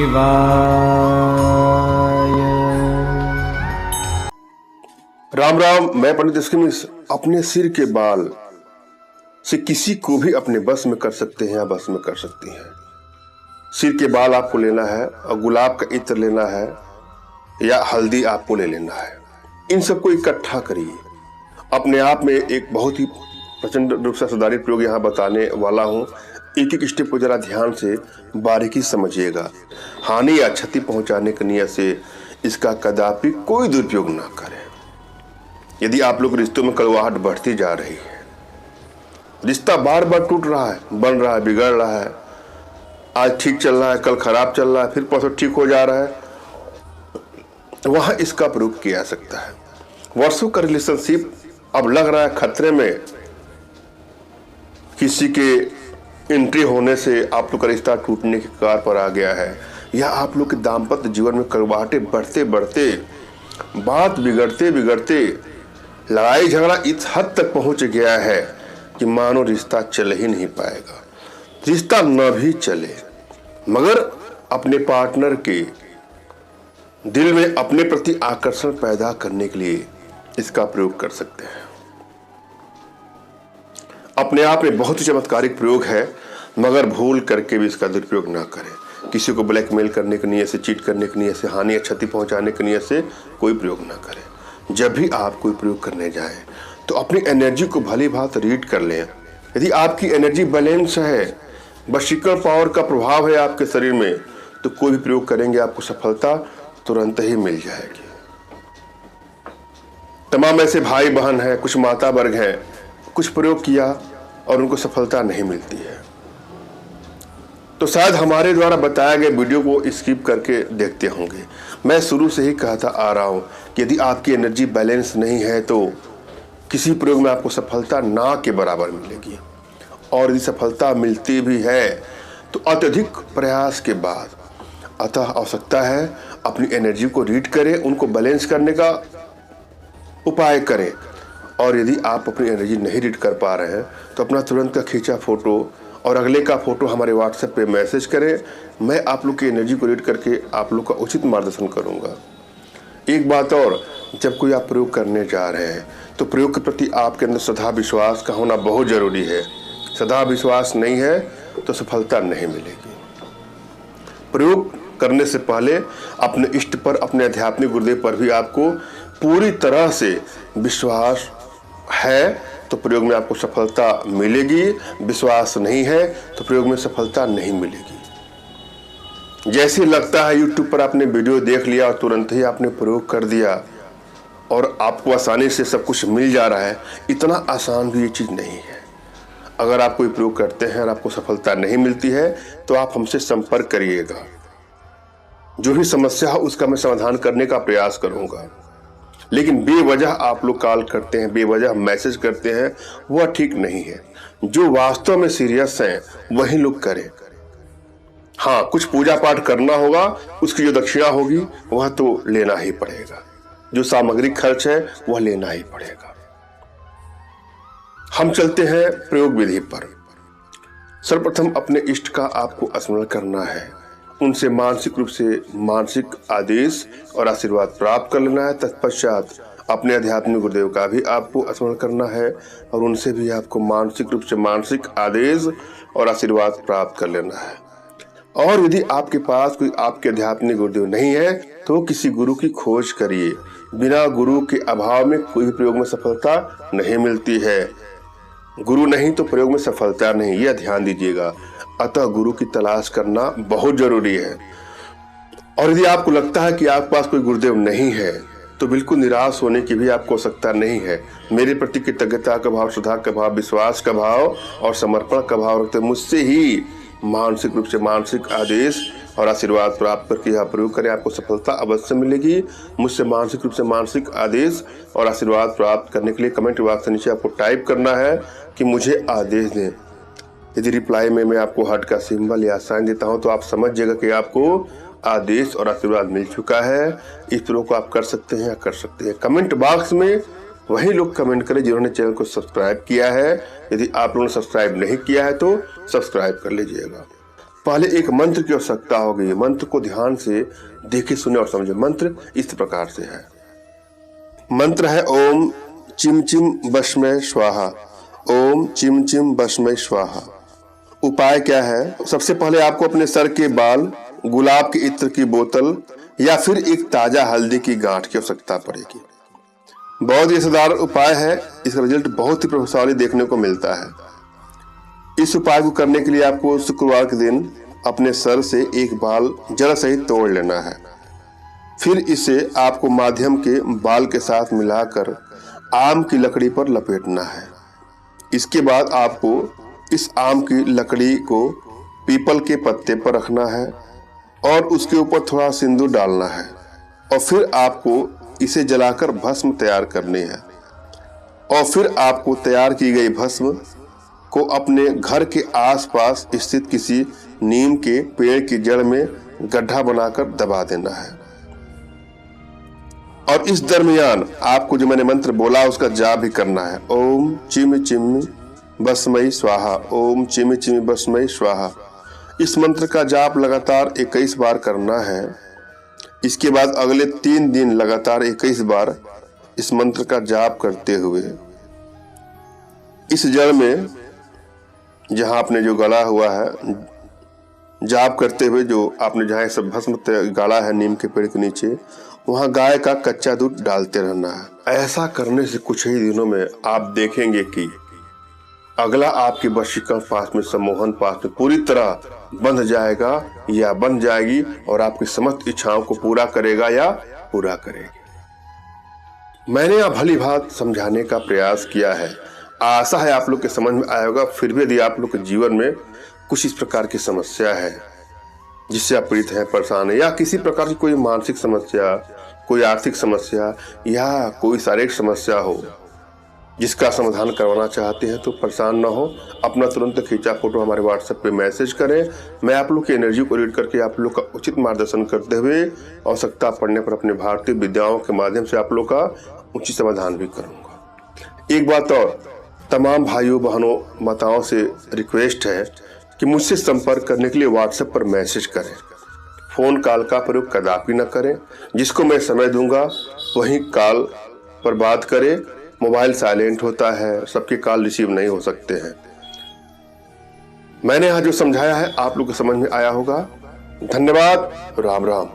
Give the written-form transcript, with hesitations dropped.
राम राम। मैं पंडित इसकी अपने सिर के बाल से किसी को भी अपने बस में कर सकते हैं या बस में कर सकती हैं। सिर के बाल आपको लेना है और गुलाब का इत्र लेना है या हल्दी आपको ले लेना है। इन सबको इकट्ठा करिए। अपने आप में एक बहुत ही प्रचंड रूप से सुधारित प्रयोग यहाँ बताने वाला हूँ। एक एक स्टेप को जरा ध्यान से बारीकी समझिएगा। हानि या क्षति पहुंचाने की नियत से इसका कदापि कोई दुरुपयोग ना करें। यदि आप लोग रिश्तों में कड़वाहट बढ़ती जा रही है, रिश्ता बार बार टूट रहा है, बन रहा है, बिगड़ रहा है, आज ठीक चल रहा है, कल खराब चल रहा है, फिर परसों ठीक हो जा रहा है, वहां इसका प्रयोग किया जा सकता है। वर्षों का रिलेशनशिप अब लग रहा है खतरे में। किसी के एंट्री होने से आप लोग का रिश्ता टूटने के कगार पर आ गया है, या आप लोग के दाम्पत्य जीवन में कड़वाहटें बढ़ते बढ़ते, बात बिगड़ते बिगड़ते, लड़ाई झगड़ा इस हद तक पहुंच गया है कि मानो रिश्ता चल ही नहीं पाएगा। रिश्ता न भी चले मगर अपने पार्टनर के दिल में अपने प्रति आकर्षण पैदा करने के लिए इसका प्रयोग कर सकते हैं। अपने आप में बहुत ही चमत्कारिक प्रयोग है, मगर भूल करके भी इसका दुरुपयोग ना करें। किसी को ब्लैकमेल करने की नियत से, चीट करने की नियत से, हानि या क्षति पहुंचाने की नियत से कोई प्रयोग ना करें। जब भी आप कोई प्रयोग करने जाएं तो अपनी एनर्जी को भली भांत रीड कर लें। यदि आपकी एनर्जी बैलेंस है, वशीकरण पावर का प्रभाव है आपके शरीर में, तो कोई भी प्रयोग करेंगे आपको सफलता तुरंत ही मिल जाएगी। तमाम ऐसे भाई बहन हैं, कुछ माता वर्ग हैं, कुछ प्रयोग किया और उनको सफलता नहीं मिलती है, तो शायद हमारे द्वारा बताया गए वीडियो को स्किप करके देखते होंगे। मैं शुरू से ही कहता आ रहा हूं कि यदि आपकी एनर्जी बैलेंस नहीं है तो किसी प्रयोग में आपको सफलता ना के बराबर मिलेगी, और यदि सफलता मिलती भी है तो अत्यधिक प्रयास के बाद। अतः आवश्यकता है अपनी एनर्जी को रीड करें, उनको बैलेंस करने का उपाय करें। और यदि आप अपनी एनर्जी नहीं रीड कर पा रहे हैं तो अपना तुरंत का खींचा फोटो और अगले का फोटो हमारे व्हाट्सएप पे मैसेज करें। मैं आप लोग की एनर्जी को रीड करके आप लोग का उचित मार्गदर्शन करूंगा। एक बात और, जब कोई आप प्रयोग करने जा रहे हैं तो प्रयोग के प्रति आपके अंदर श्रद्धा विश्वास का होना बहुत जरूरी है। श्रद्धा विश्वास नहीं है तो सफलता नहीं मिलेगी। प्रयोग करने से पहले अपने इष्ट पर, अपने आध्यात्मिक गुरुदेव पर भी आपको पूरी तरह से विश्वास है तो प्रयोग में आपको सफलता मिलेगी। विश्वास नहीं है तो प्रयोग में सफलता नहीं मिलेगी। जैसे लगता है YouTube पर आपने वीडियो देख लिया और तुरंत ही आपने प्रयोग कर दिया और आपको आसानी से सब कुछ मिल जा रहा है, इतना आसान भी ये चीज़ नहीं है। अगर आप कोई प्रयोग करते हैं और आपको सफलता नहीं मिलती है तो आप हमसे संपर्क करिएगा। जो भी समस्या हो उसका मैं समाधान करने का प्रयास करूंगा। लेकिन बेवजह आप लोग कॉल करते हैं, बेवजह मैसेज करते हैं, वह ठीक नहीं है। जो वास्तव में सीरियस हैं वही लोग करें। हाँ, कुछ पूजा पाठ करना होगा, उसकी जो दक्षिणा होगी वह तो लेना ही पड़ेगा। जो सामग्रिक खर्च है वह लेना ही पड़ेगा। हम चलते हैं प्रयोग विधि पर। सर्वप्रथम अपने इष्ट का आपको स्मरण करना है, उनसे मानसिक रूप से मानसिक आदेश और आशीर्वाद प्राप्त कर लेना है। तत्पश्चात अपने आध्यात्मिक गुरुदेव का भी आपको स्मरण करना है और उनसे भी आपको मानसिक रूप से मानसिक आदेश और आशीर्वाद प्राप्त कर लेना है। और यदि आपके पास कोई आपके आध्यात्मिक गुरुदेव नहीं है तो किसी गुरु की खोज करिए। बिना गुरु के अभाव में कोई भी प्रयोग में सफलता नहीं मिलती है। गुरु नहीं तो प्रयोग में सफलता नहीं, यह ध्यान दीजिएगा। अतः गुरु की तलाश करना बहुत जरूरी है। और यदि आपको लगता है कि आपके पास कोई गुरुदेव नहीं है तो बिल्कुल निराश होने की भी आपको आवश्यकता नहीं है। मेरे प्रति कृतज्ञता का भाव, श्रद्धा का भाव, विश्वास का भाव और समर्पण का भाव रखते मुझसे ही मानसिक रूप से मानसिक आदेश और आशीर्वाद प्राप्त करके यह प्रयोग करें, आपको सफलता अवश्य मिलेगी। मुझसे मानसिक रूप से मानसिक आदेश और आशीर्वाद प्राप्त करने के लिए कमेंट बॉक्स के नीचे आपको टाइप करना है कि मुझे आदेश दें। यदि रिप्लाई में मैं आपको हार्ट का सिंबल या साइन देता हूं तो आप समझ जाएगा कि आपको आदेश और आशीर्वाद मिल चुका है। इस प्रयोग को आप कर सकते हैं या कर सकते हैं। कमेंट बॉक्स में वही लोग कमेंट करें जिन्होंने चैनल को सब्सक्राइब किया है। यदि आप लोगों ने सब्सक्राइब नहीं किया है तो सब्सक्राइब कर लीजिएगा। पहले एक मंत्र की आवश्यकता होगी। मंत्र को ध्यान से देखे, सुने और समझे। मंत्र इस प्रकार से है। मंत्र है ओम चिम चिम भस्मै स्वाहा। ओम चिम चिम भस्मै स्वाहा। उपाय क्या है? सबसे पहले आपको अपने सर के बाल, गुलाब के इत्र की बोतल या फिर एक ताजा हल्दी की गांठ की आवश्यकता पड़ेगी। बहुत ही असरदार उपाय है। इसका रिजल्ट बहुत ही प्रभावशाली देखने को मिलता है। इस उपाय को करने के लिए आपको शुक्रवार के दिन अपने सर से एक बाल जड़ सहित तोड़ लेना है। फिर इसे आपको माध्यम के बाल के साथ मिलाकर आम की लकड़ी पर लपेटना है। इसके बाद आपको इस आम की लकड़ी को पीपल के पत्ते पर रखना है और उसके ऊपर थोड़ा सिंदूर डालना है और फिर आपको इसे जलाकर भस्म तैयार करनी है। और फिर आपको तैयार की गई भस्म को अपने घर के आसपास स्थित किसी नीम के पेड़ की जड़ में गड्ढा बनाकर दबा देना है। और इस दरमियान आपको जो मैंने मंत्र बोला उसका जाप भी करना है। ओम चिम चिम भस्मै स्वाहा। ओम चिम चिम भस्मै स्वाहा। इस मंत्र का जाप लगातार 21 बार करना है। इसके बाद अगले 3 दिन लगातार 21 बार इस मंत्र का जाप करते हुए इस जड़ में जहां आपने जो गाड़ा हुआ है, जाप करते हुए जो आपने जहां सब भस्म गाड़ा है नीम के पेड़ के नीचे, वहां गाय का कच्चा दूध डालते रहना है। ऐसा करने से कुछ ही दिनों में आप देखेंगे कि अगला आपके वशीकरण पास में, सम्मोहन पास में पूरी तरह बंध जाएगा या बन जाएगी और आपकी समस्त इच्छाओं को पूरा करेगा या पूरा करेगी। मैंने यह भली भांति समझाने का प्रयास किया है। आशा है आप लोग के समझ में आया होगा। फिर भी यदि आप लोग के जीवन में कुछ इस प्रकार की समस्या है जिससे आप पीड़ित हैं, परेशान है, या किसी प्रकार की कोई मानसिक समस्या, कोई आर्थिक समस्या या कोई शारीरिक समस्या हो जिसका समाधान करवाना चाहते हैं, तो परेशान ना हो। अपना तुरंत खींचा फोटो हमारे व्हाट्सएप पे मैसेज करें। मैं आप लोग की एनर्जी को रीड करके आप लोग का उचित मार्गदर्शन करते हुए आवश्यकता पड़ने पर अपने भारतीय विद्याओं के माध्यम से आप लोग का उचित समाधान भी करूंगा। एक बात और, तमाम भाइयों बहनों माताओं से रिक्वेस्ट है कि मुझसे संपर्क करने के लिए व्हाट्सएप पर मैसेज करें। फोन कॉल का प्रयोग कदापि न करें। जिसको मैं समय दूंगा वही कॉल पर बात करें। मोबाइल साइलेंट होता है, सबके कॉल रिसीव नहीं हो सकते हैं। मैंने यहाँ जो समझाया है आप लोग को समझ में आया होगा। धन्यवाद। राम राम।